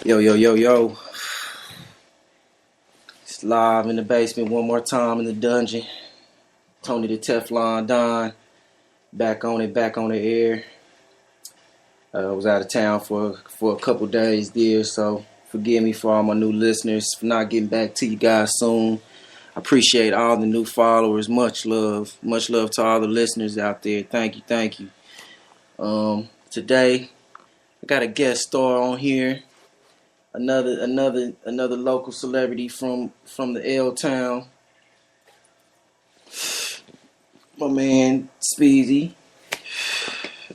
Yo, yo, yo, yo. It's live in the basement one more time in the dungeon. Tony the Teflon Don. Back on the air. I was out of town for a couple days there, so forgive me for all my new listeners for not getting back to you guys soon. I appreciate all the new followers. Much love to all the listeners out there. Thank you. Today I got a guest star on here. Another local celebrity from the L Town. My man SPEEZY,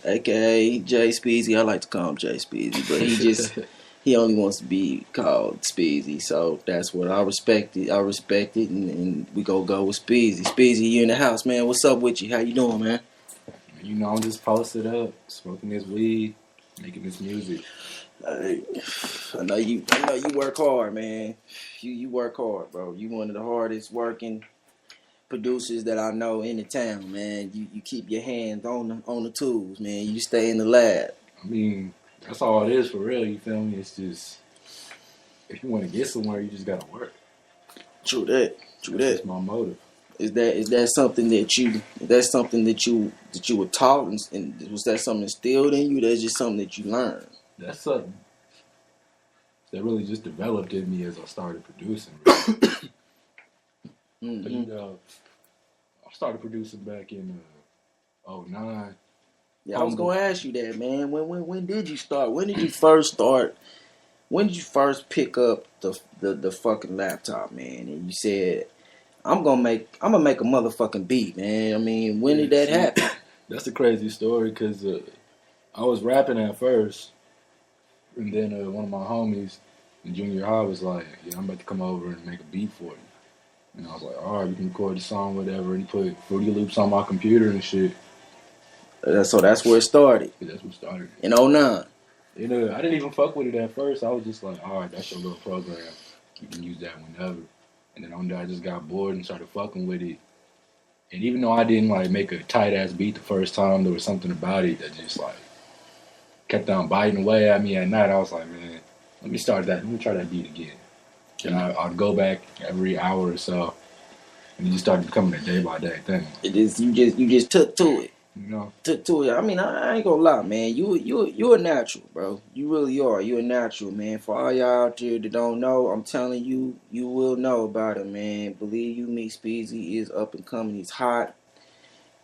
aka J SPEEZY. I like to call him J SPEEZY, but he only wants to be called SPEEZY. So that's what I respect it. And we go with SPEEZY. SPEEZY, you in the house, man. What's up with you? How you doing, man? You know, I'm just posted up, smoking this weed, making this music. I know you work hard, man. You work hard, bro. You one of the hardest working producers that I know in the town, man. You keep your hands on the tools, man. You stay in the lab. I mean, that's all it is for real. You feel me? It's just if you want to get somewhere, you just gotta work. True that. That's my motive. Is that something that you were taught, and was that something instilled in you? That's just something that you learned. That's something that really just developed in me as I started producing. I started producing back in 2009. Yeah, I was gonna ask you that, man. When did you start? When did you first start? When did you first pick up the fucking laptop, man? And you said, I'm gonna make a motherfucking beat, man. I mean, when did that happen? That's a crazy story because I was rapping at first. And then one of my homies in junior high was like, yeah, I'm about to come over and make a beat for you. And I was like, all right, we can record the song, whatever. And he put Fruity Loops on my computer and shit. So that's where it started. Yeah, that's what started. In 2009. You know, I didn't even fuck with it at first. I was just like, all right, that's your little program. You can use that whenever. And then one day I just got bored and started fucking with it. And even though I didn't like make a tight-ass beat the first time, there was something about it that just like kept on biting away at me at night. I was like, man, let me try that beat again. And I'd go back every hour or so, and it just started becoming a day-by-day thing. You just took to it. You know? Took to it. I mean, I ain't gonna lie, man. You a natural, bro. You really are. You a natural, man. For all y'all out there that don't know, I'm telling you, you will know about it, man. Believe you me, SPEEZY is up and coming. He's hot.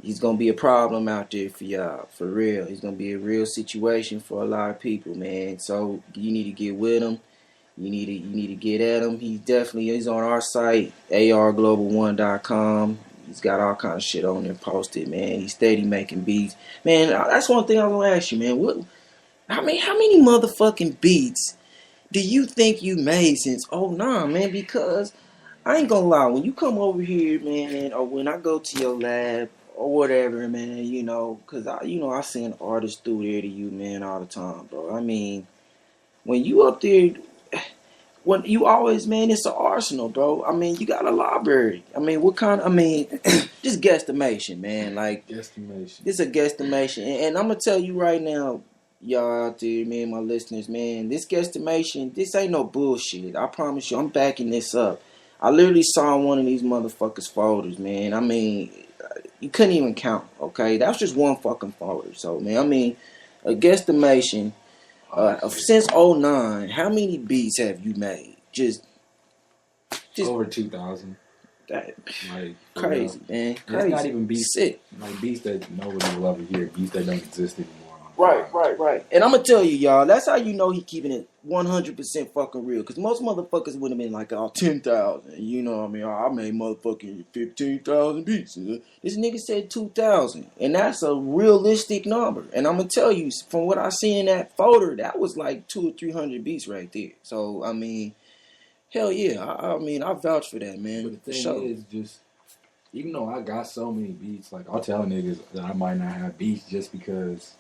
He's going to be a problem out there for y'all, for real. He's going to be a real situation for a lot of people, man. So you need to get with him. You need to get at him. He's on our site, arglobal1.com. He's got all kinds of shit on there posted, man. He's steady making beats. Man, that's one thing I was going to ask you, man. How many motherfucking beats do you think you made since 2009, man? Because I ain't going to lie, when you come over here, man, or when I go to your lab, or whatever, man, you know, because I send artists through there to you, man, all the time, bro. I mean, when you up there, when you always, man, it's an arsenal, bro. I mean, you got a library. I mean, just guesstimation, man. Like, guesstimation. It's a guesstimation. And I'm going to tell you right now, y'all out there, man, my listeners, man, this guesstimation, this ain't no bullshit. I promise you, I'm backing this up. I literally saw one of these motherfuckers' folders, man. I mean, you couldn't even count, okay? That was just one fucking folder. So, man, I mean, a guesstimation since 2009, how many beats have you made? Just over 2,000. That, like crazy, man. Crazy. It's not even beats. Sick. Like beats that nobody will ever hear. Beats that don't exist anymore. Right. And I'm going to tell you, y'all, that's how you know he keeping it 100% fucking real. Because most motherfuckers would have been like, 10,000. You know what I mean? I made motherfucking 15,000 beats. This nigga said 2,000. And that's a realistic number. And I'm going to tell you, from what I seen in that folder, that was like 200 or 300 beats right there. So, I mean, hell yeah. I mean, I vouch for that, man. But the thing is, just, even though I got so many beats, like, I'll tell niggas that I might not have beats just because,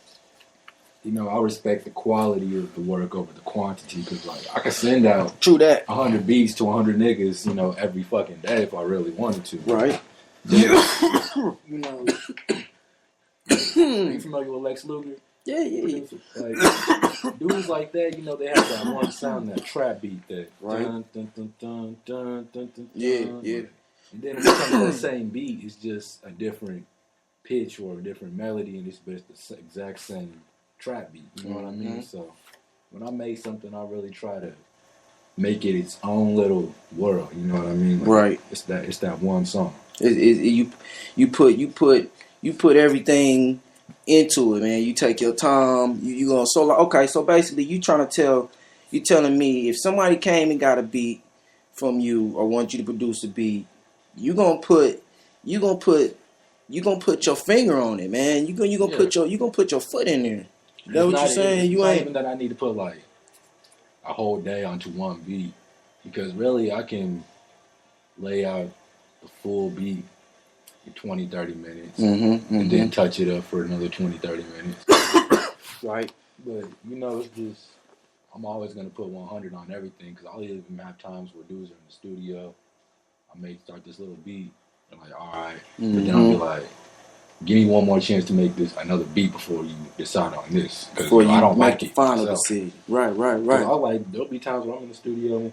you know, I respect the quality of the work over the quantity, because, like, I could send out True that. 100 beats to 100 niggas, you know, every fucking day if I really wanted to. Right. You know, are you familiar with Lex Luger? Yeah. Like dudes like that, you know, they have that one sound, that trap beat, that Right. dun dun dun dun dun dun dun. Yeah. Like, and then when it comes to that same beat, it's just a different pitch or a different melody, and it's the exact same trap beat. You know what I mean? So when I make something, I really try to make it its own little world. You know what I mean? Like, Right. It's that one song. You put everything into it, man. You take your time. You gonna so basically you telling me if somebody came and got a beat from you or want you to produce a beat, you gonna put your finger on it, man. You gonna put your foot in there. That's what you're saying. It's not even that I need to put like a whole day onto one beat, because really I can lay out the full beat in 20, 30 minutes and then touch it up for another 20, 30 minutes. Right. But, you know, it's just, I'm always going to put 100 on everything, because I'll even have times where dudes are in the studio, I may start this little beat, and I'm like, all right. But then I'll be like, give me one more chance to make this another beat before you decide on this, because I don't like it. Final decision. Right. So there'll be times where I'm in the studio,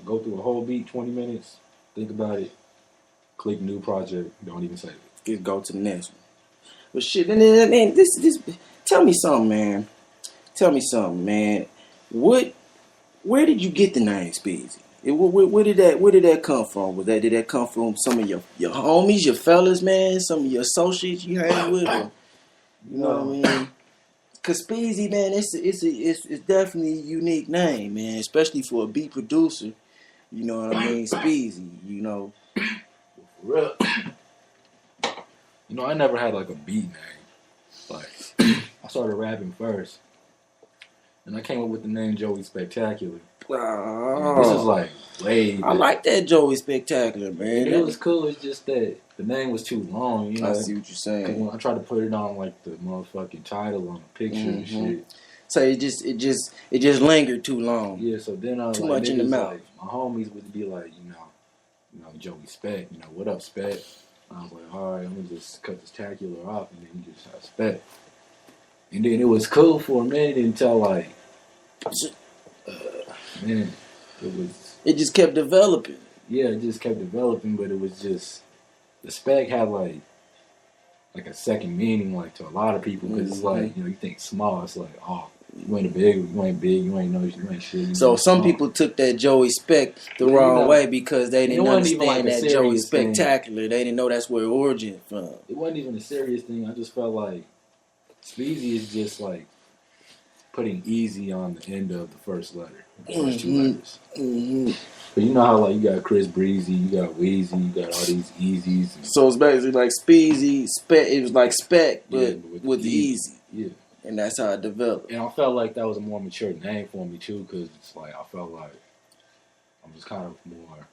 go through a whole beat, 20 minutes, think about it, click new project, don't even save it. Just go to the next one. But shit, and then this. Tell me something, man. Where did you get the name SPEEZY? Where did that come from? Did that come from some of your homies, your fellas, man? Some of your associates you hang with? Or, you know what I mean? Cause SPEEZY, man, it's definitely a unique name, man. Especially for a beat producer. You know what I mean? SPEEZY, you know. For real. You know, I never had like a beat name. Like, I started rapping first, and I came up with the name Joey Spectacular. Oh. This is like way back. I like that Joey Spectacular, man. It was cool. It's just that the name was too long. You know, I see what you're saying. When I tried to put it on like the motherfucking title on the picture and shit. So it just lingered too long. Yeah. So then too much in the mouth. Like, my homies would be like, you know, Joey Spec. You know, what up, Spec? I was like, all right, I'm gonna just cut this tacular off, and then just have Spec. And then it was cool for a minute until like, man, it just kept developing. Yeah, it just kept developing, but it was just, the Spec had like a second meaning, like, to a lot of people, because it's like, you know, you think small, it's like, oh, you ain't big, you ain't shit. So some people took that Joey Spec the wrong way because they didn't understand that Joey Spectacular. They didn't know that's where it originated from. It wasn't even a serious thing. I just felt like SPEEZY is just like putting easy on the end of the first letter, the first two letters. But you know how, like, you got Chris Breezy, you got Wheezy, you got all these Easies. So it's basically like SPEEZY, Spec. It was like Spec, but with the Easy. Yeah. And that's how it developed. And I felt like that was a more mature name for me, too, because it's like, I felt like I was kind of more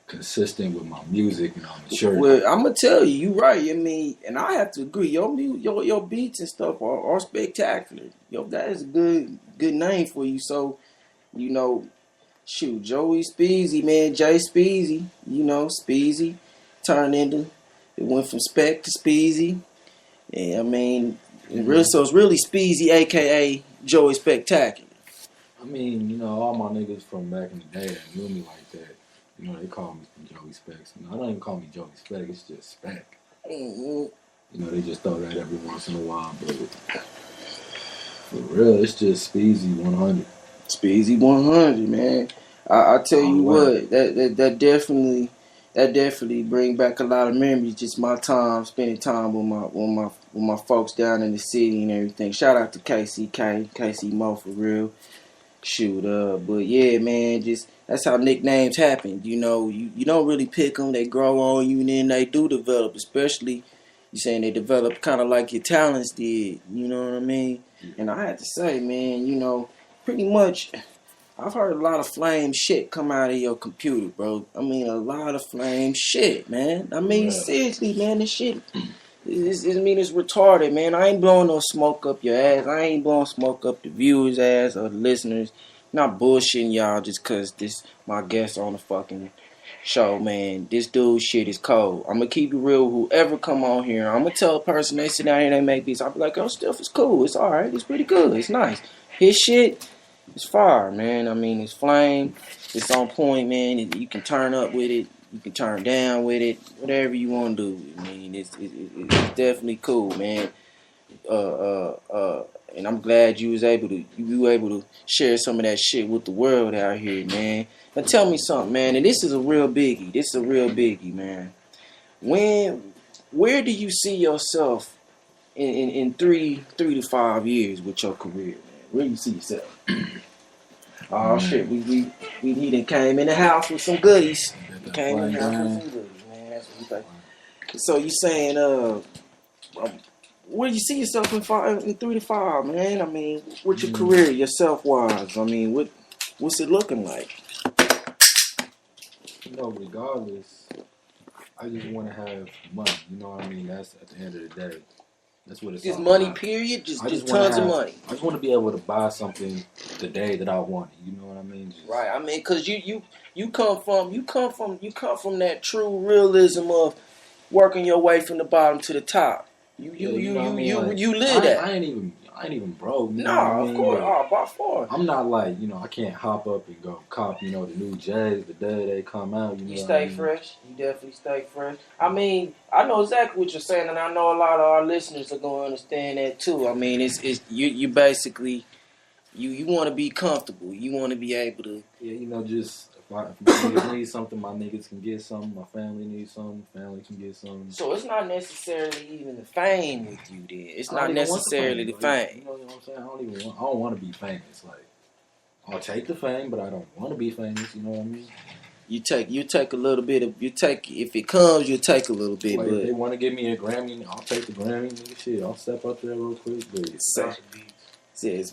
consistent with my music and I'm mature. Well, I'm going to tell you, you're right. I mean, and I have to agree, your beats and stuff are spectacular. Yo, that is a good name for you. So, you know, shoot, Joey SPEEZY, man, Jay SPEEZY, you know, SPEEZY turned into, it went from Spec to SPEEZY. And I mean, so it's really SPEEZY, a.k.a. Joey Spectacular. I mean, you know, all my niggas from back in the day that knew me like that, you know, they call me Joey Specs. You know, I don't even call me Joey Spec, it's just Spec. You know, they just throw that every once in a while, but for real, it's just SPEEZY 100. SPEEZY 100, man. I tell you what, that definitely bring back a lot of memories. Just my time, spending time with my folks down in the city and everything. Shout out to KC Mo for real. Shoot, but yeah, man, just that's how nicknames happen. You know, you don't really pick them; they grow on you, and then they do develop. Especially, you saying they develop kind of like your talents did. You know what I mean? And I had to say, man, you know, pretty much. I've heard a lot of flame shit come out of your computer, bro. I mean, a lot of flame shit, man. I mean, seriously, man, this shit, it's retarded, man. I ain't blowing no smoke up your ass. I ain't blowing smoke up the viewers' ass or the listeners. Not bullshitting y'all just because this my guest on the fucking So, man, this dude shit is cold. I'm gonna keep it real. Whoever come on here, I'm gonna tell a person they sit down here and they make beats. I'll be like, oh, stuff is cool. It's all right. It's pretty good. It's nice. His shit is fire, man. I mean, it's flame. It's on point, man. You can turn up with it. You can turn down with it. Whatever you want to do. I mean, it's definitely cool, man. And I'm glad you were able to share some of that shit with the world out here, man. Now tell me something, man. And this is a real biggie. This is a real biggie, man. Where do you see yourself in 3 to 5 years with your career, man? Where do you see yourself? Oh shit, we done came in the house with some goodies. We came in the house with some goodies, man. That's what we think. So you saying where do you see yourself in 3 to 5, man? I mean, what's your career, yourself wise? I mean, what's it looking like? You know, regardless, I just want to have money. You know what I mean? That's at the end of the day. That's what it's Just all money, about. period. Just tons of money. I just want to be able to buy something the day that I want it. You know what I mean? Right. I mean, cause you come from that true realism of working your way from the bottom to the top. You live that. I ain't even broke. You know Nah, what I mean? of course. By far. I'm not like, I can't hop up and go cop, the new J's the day they come out. You stay fresh. You definitely stay fresh. I mean, I know exactly what you're saying, and I know a lot of our listeners are going to understand that too. I mean, it's you basically you want to be comfortable. You want to be able to. Yeah, just if my niggas need something, my niggas can get something. My family needs something. Family can get something. So it's not necessarily even the fame with you. Then it's not necessarily the fame. You know what I'm saying? I don't want to be famous. Like, I'll take the fame, but I don't want to be famous. You know what I mean? You take a little bit of if it comes, you take a little bit. Like, but if they want to give me a Grammy, I'll take the Grammy. Shit, I'll step up there real quick. But it's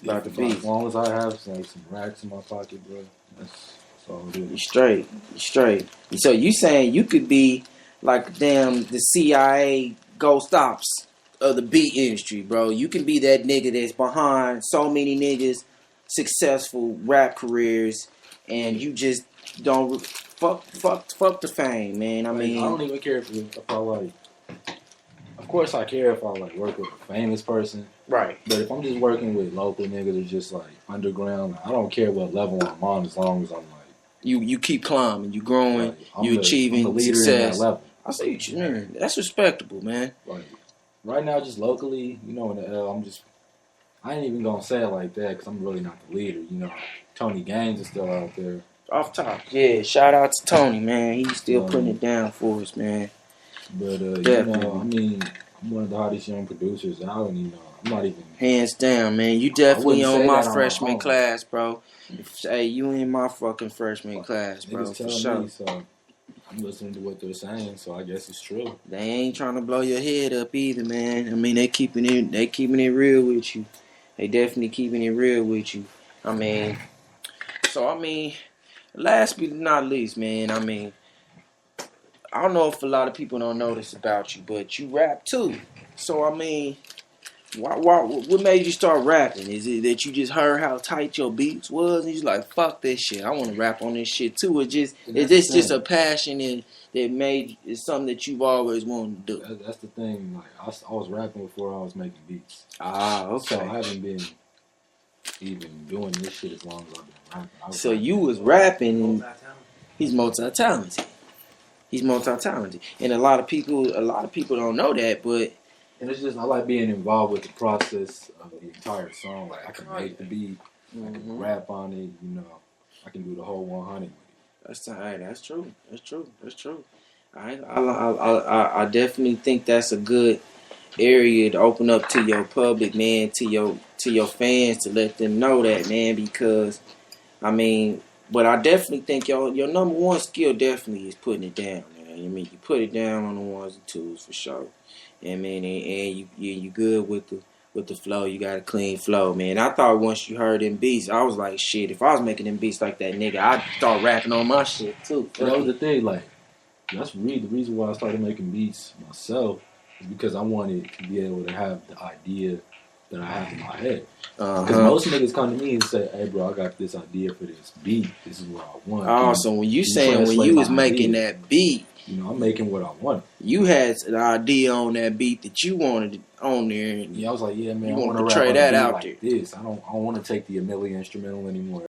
about the beat. As long as I have like some racks in my pocket, bro. That's all it is. You straight. So you saying you could be like the CIA ghost ops of the beat industry, bro. You can be that nigga that's behind so many niggas successful rap careers, and you just don't fuck the fame, man. I mean, I don't even care if I like. Of course, I care if I like work with a famous person, right? But if I'm just working with local niggas or just like underground, I don't care what level I'm on as long as I'm like you keep climbing, you growing, like, you achieving I'm the leader success. In that level. I see what you mean. That's respectable, man. Like right now, just locally, in the L, I ain't even gonna say it like that because I'm really not the leader. Tony Gaines is still out there. Off top, yeah. Shout out to Tony, man. He's still putting it down for us, man. But I'm one of the hottest young producers out, and I'm not even hands down, man. You definitely on my freshman class, bro. Hey, you in my fucking freshman class, bro. For sure. Me, so I'm listening to what they're saying, so I guess it's true. They ain't trying to blow your head up either, man. I mean, they keeping it real with you. They definitely keeping it real with you. I mean, last but not least, man. I mean, I don't know if a lot of people don't know this about you, but you rap too. So I mean, what made you start rapping? Is it that you just heard how tight your beats was, and you like, fuck this shit, I want to rap on this shit too? Or is this just a passion it's something that you've always wanted to do? That's the thing. Like I was rapping before I was making beats. Ah, okay. So I haven't been even doing this shit as long as I've been rapping. So you was rapping. He's multi-talented. And a lot of people don't know that, but. And it's just, I like being involved with the process of the entire song. Like, I can make the beat, I can rap on it, I can do the whole 100 with it. That's true. I definitely think that's a good area to open up to your public, man, to your fans, to let them know that, man, because, I mean, but I definitely think your number one skill definitely is putting it down, man. I mean, you put it down on the ones and twos for sure. And man, and you good with the flow. You got a clean flow, man. I thought once you heard them beats, I was like, shit. If I was making them beats like that, nigga, I'd start rapping on my shit too. That was the thing. Like, that's really the reason why I started making beats myself is because I wanted to be able to have the idea that I have in my head. Because most niggas come to me and say, "Hey, bro, I got this idea for this beat. This is what I want." Oh, so when you saying when you was making that beat, you know, I'm making what I want. You had an idea on that beat that you wanted on there. And yeah, I was like, yeah, man, you I want to portray that out like there. This. I don't want to take the Amelia instrumental anymore.